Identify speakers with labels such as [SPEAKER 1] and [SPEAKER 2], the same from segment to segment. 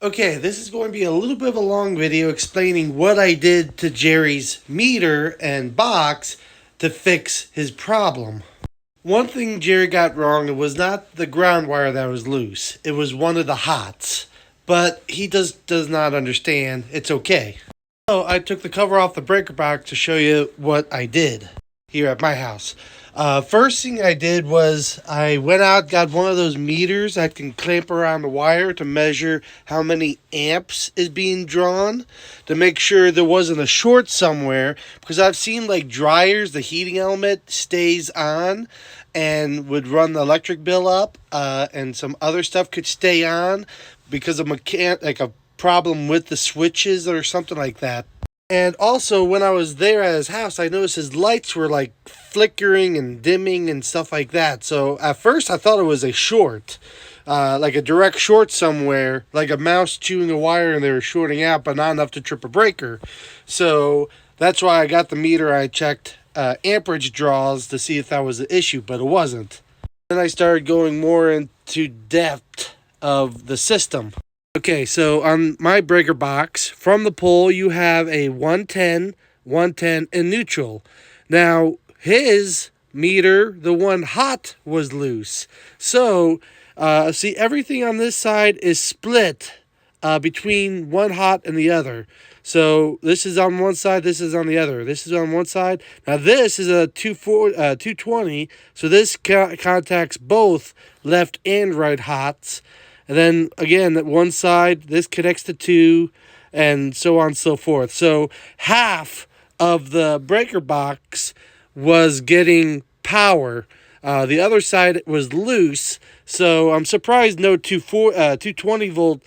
[SPEAKER 1] Okay, this is going to be a little bit of a long video explaining what I did to Jerry's meter and box to fix his problem. One thing Jerry got wrong, it was not the ground wire that was loose. It was one of the hots. But he does not understand. It's okay. So I took the cover off the breaker box to show you what I did here at my house. First thing I did was I went out, got one of those meters that can clamp around the wire to measure how many amps is being drawn to make sure there wasn't a short somewhere, because I've seen like dryers, the heating element stays on and would run the electric bill up, and some other stuff could stay on because of like a problem with the switches or something like that. And also, when I was there at his house, I noticed his lights were like flickering and dimming and stuff like that. So at first, I thought it was a short, like a direct short somewhere, like a mouse chewing a wire and they were shorting out, but not enough to trip a breaker. So that's why I got the meter. I checked amperage draws to see if that was the issue, but it wasn't. Then I started going more into depth of the system. Okay, so on my breaker box, from the pole, you have a 110, 110, and neutral. Now, his meter, the one hot, was loose. So, see, everything on this side is split between one hot and the other. So, this is on one side, this is on the other. This is on one side. Now, this is a 220, so this contacts both left and right hots. And then again, at one side, this connects to two, and so on and so forth. So half of the breaker box was getting power. The other side was loose. So I'm surprised no 220 volt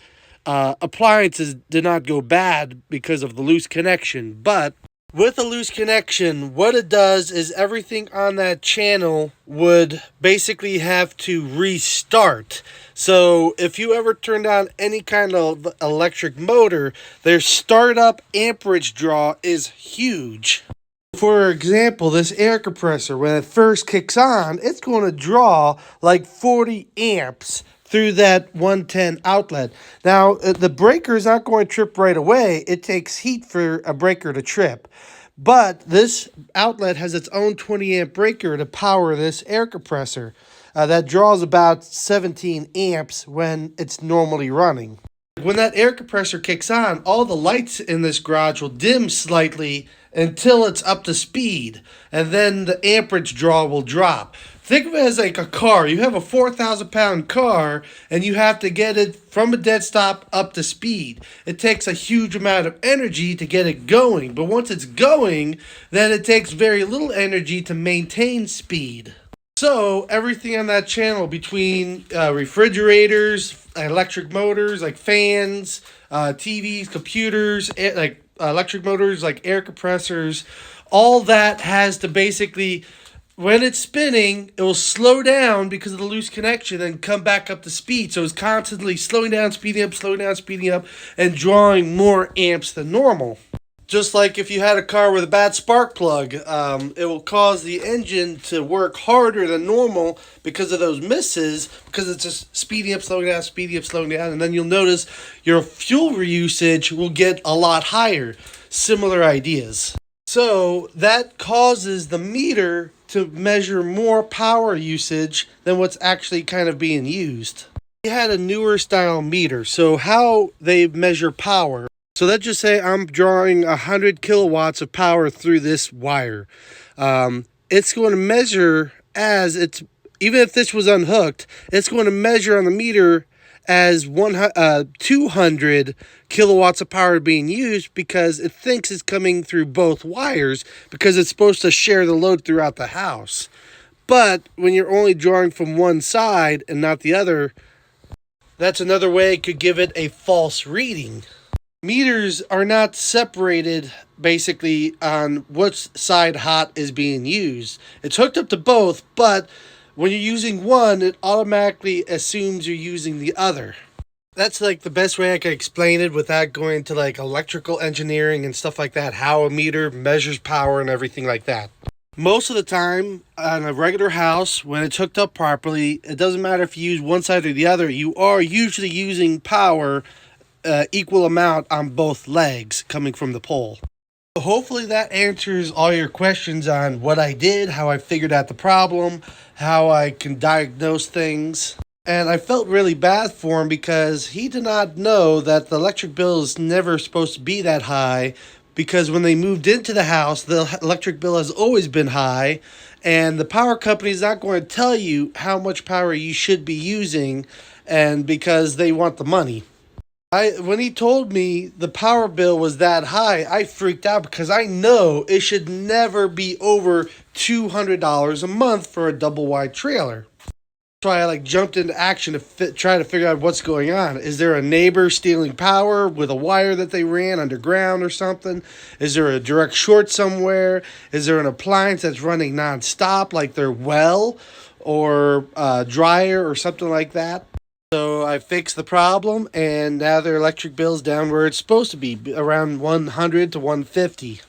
[SPEAKER 1] appliances did not go bad because of the loose connection. But with a loose connection, what it does is everything on that channel would basically have to restart. So if you ever turn on any kind of electric motor, their startup amperage draw is huge. For example, this air compressor, when it first kicks on, it's going to draw like 40 amps through that 110 outlet. Now, the breaker is not going to trip right away. It takes heat for a breaker to trip. But this outlet has its own 20 amp breaker to power this air compressor. That draws about 17 amps when it's normally running. When that air compressor kicks on, all the lights in this garage will dim slightly until it's up to speed, and then the amperage draw will drop. Think of it as like a car. You have a 4,000-pound car, and you have to get it from a dead stop up to speed. It takes a huge amount of energy to get it going, but once it's going, then it takes very little energy to maintain speed. So everything on that channel between refrigerators, electric motors like fans, TVs, computers, like electric motors like air compressors, all that has to basically, when it's spinning, it will slow down because of the loose connection and come back up to speed. So it's constantly slowing down, speeding up, and drawing more amps than normal. Just like if you had a car with a bad spark plug, it will cause the engine to work harder than normal because of those misses, because it's just speeding up, slowing down, and then you'll notice your fuel usage will get a lot higher. Similar ideas. So that causes the meter to measure more power usage than what's actually kind of being used. We had a newer style meter, so how they measure power. So let's just say I'm drawing 100 kilowatts of power through this wire. It's going to measure even if this was unhooked, it's going to measure on the meter as 200 kilowatts of power being used, because it thinks it's coming through both wires because it's supposed to share the load throughout the house. But when you're only drawing from one side and not the other, that's another way it could give it a false reading. Meters are not separated basically on which side hot is being used. It's hooked up to both, but when you're using one, it automatically assumes you're using the other. That's like the best way I can explain it without going into like electrical engineering and stuff like that, how a meter measures power and everything like that. Most of the time on a regular house, when it's hooked up properly, it doesn't matter if you use one side or the other, you are usually using power equal amount on both legs coming from the pole. Hopefully that answers all your questions on what I did, how I figured out the problem, how I can diagnose things. And I felt really bad for him because he did not know that the electric bill is never supposed to be that high, because when they moved into the house, the electric bill has always been high, and the power company is not going to tell you how much power you should be using, and because they want the money. When he told me the power bill was that high, I freaked out because I know it should never be over $200 a month for a double wide trailer. So I jumped into action to try to figure out what's going on. Is there a neighbor stealing power with a wire that they ran underground or something? Is there a direct short somewhere? Is there an appliance that's running nonstop, like their well or dryer or something like that? So I fixed the problem, and now their electric bill's down where it's supposed to be, around 100 to 150.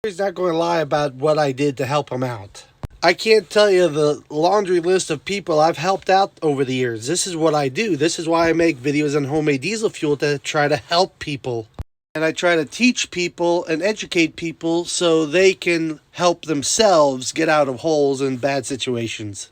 [SPEAKER 1] He's not going to lie about what I did to help him out. I can't tell you the laundry list of people I've helped out over the years. This is what I do. This is why I make videos on homemade diesel fuel, to try to help people. And I try to teach people and educate people so they can help themselves get out of holes and bad situations.